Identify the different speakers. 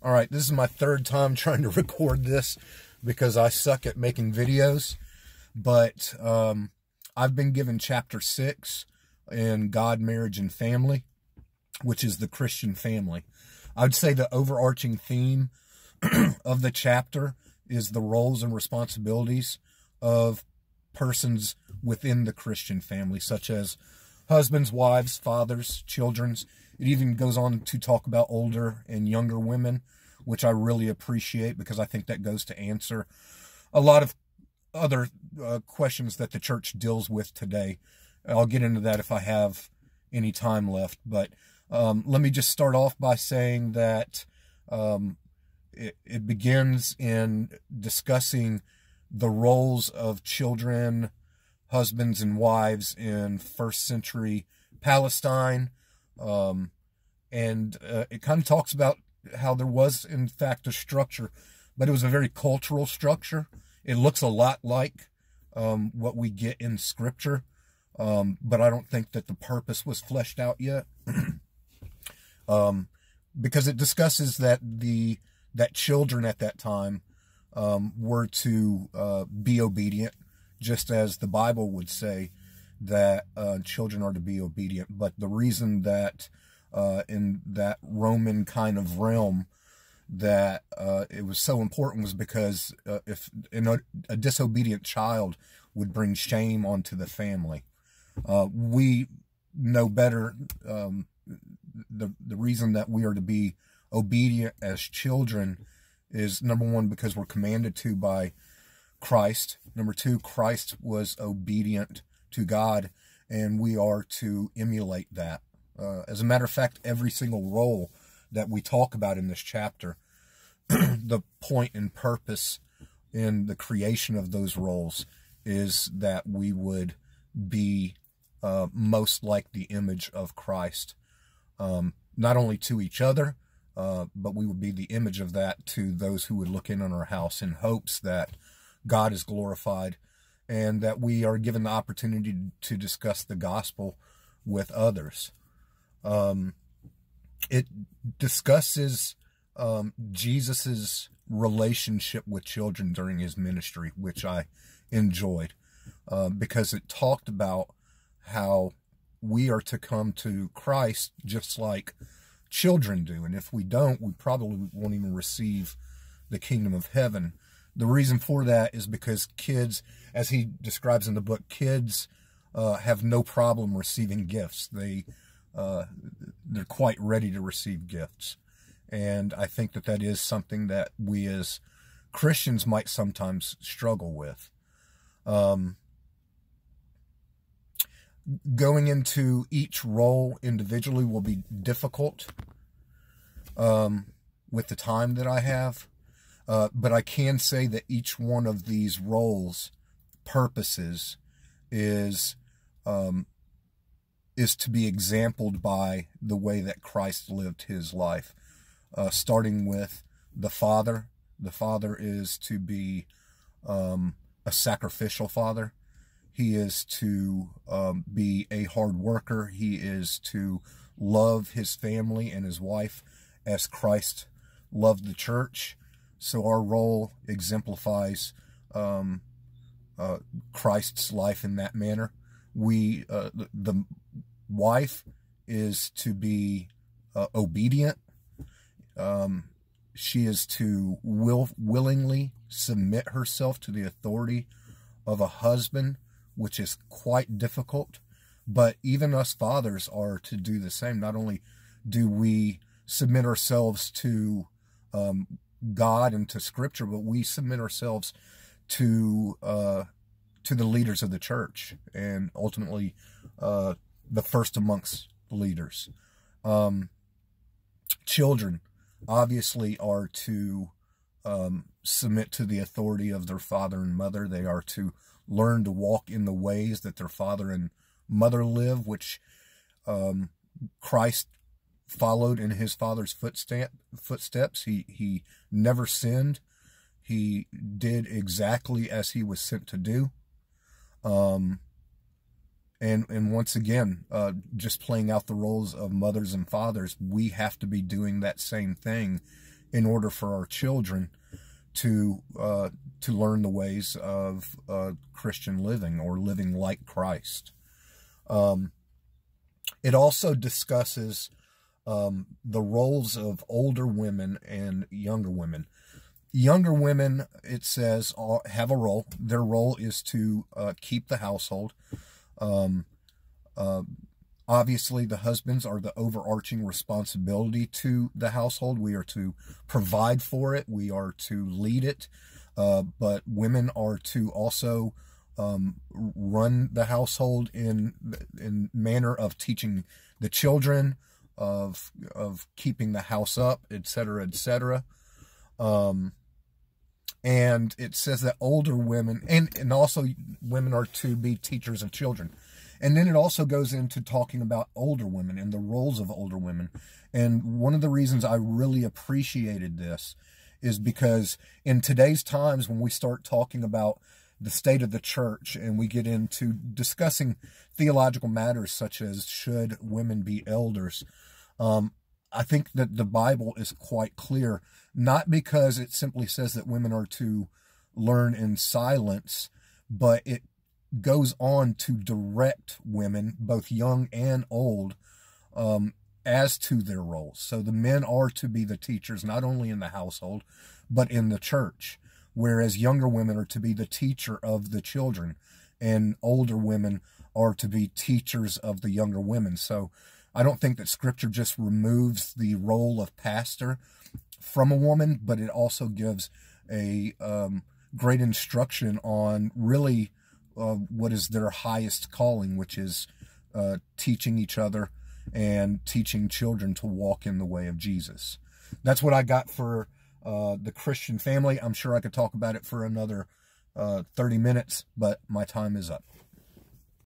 Speaker 1: All right, this is my third time trying to record this because I suck at making videos. But I've been given chapter 6 in God, Marriage, and Family, which is the Christian family. I would say the overarching theme of the chapter is the roles and responsibilities of persons within the Christian family, such as husbands, wives, fathers, children. It even goes on to talk about older and younger women, which I really appreciate because I think that goes to answer a lot of other questions that the church deals with today. I'll get into that if I have any time left. But let me just start off by saying that it begins in discussing the roles of children, husbands, and wives in first century Palestine. And it kind of talks about how there was, in fact, a structure, but it was a very cultural structure. It looks a lot like what we get in Scripture, but I don't think that the purpose was fleshed out yet. Because it discusses that that children at that time were to be obedient, just as the Bible would say that children are to be obedient. But the reason that in that Roman kind of realm that it was so important was because if a disobedient child would bring shame onto the family. We know better. The reason that we are to be obedient as children is, number one, because we're commanded to by Christ. Number two, Christ was obedient to God, and we are to emulate that. As a matter of fact, every single role that we talk about in this chapter, the point and purpose in the creation of those roles is that we would be most like the image of Christ. Not only to each other, but we would be the image of that to those who would look in on our house, in hopes that God is glorified and that we are given the opportunity to discuss the gospel with others. It discusses Jesus's relationship with children during his ministry, which I enjoyed, because it talked about how we are to come to Christ just like children do. And if we don't, we probably won't even receive the kingdom of heaven. The reason for that is because kids, as he describes in the book, kids have no problem receiving gifts. They're quite ready to receive gifts. And I think that that is something that we as Christians might sometimes struggle with. Going into each role individually will be difficult with the time that I have. But I can say that each one of these roles' purposes is to be exampled by the way that Christ lived his life. Starting with the Father. The Father is to be a sacrificial father. He is to be a hard worker. He is to love his family and his wife as Christ loved the church. So our role exemplifies Christ's life in that manner. The wife is to be obedient. She is to willingly submit herself to the authority of a husband, which is quite difficult. But even us fathers are to do the same. Not only do we submit ourselves to God and to Scripture, but we submit ourselves to the leaders of the church, and ultimately the first amongst leaders. Children obviously are to submit to the authority of their father and mother. They are to learn to walk in the ways that their father and mother live, which Christ followed in his father's footsteps. He never sinned. He did exactly as he was sent to do. And once again, just playing out the roles of mothers and fathers, we have to be doing that same thing in order for our children to learn the ways of Christian living, or living like Christ. It also discusses the roles of older women and younger women. Younger women, it says, have a role. Their role is to keep the household. Obviously, the husbands are the overarching responsibility to the household. We are to provide for it. We are to lead it. But women are to also run the household in manner of teaching the children, of keeping the house up, etc., etc. And it says that older women, and also women are to be teachers of children. And then it also goes into talking about older women and the roles of older women. And one of the reasons I really appreciated this is because in today's times, when we start talking about the state of the church and we get into discussing theological matters such as should women be elders, I think that the Bible is quite clear, not because it simply says that women are to learn in silence, but it goes on to direct women, both young and old, as to their roles. So the men are to be the teachers, not only in the household, but in the church, whereas younger women are to be the teacher of the children, and older women are to be teachers of the younger women. So I don't think that Scripture just removes the role of pastor from a woman, but it also gives a great instruction on really what is their highest calling, which is teaching each other and teaching children to walk in the way of Jesus. That's what I got for the Christian family. I'm sure I could talk about it for another 30 minutes, but my time is up.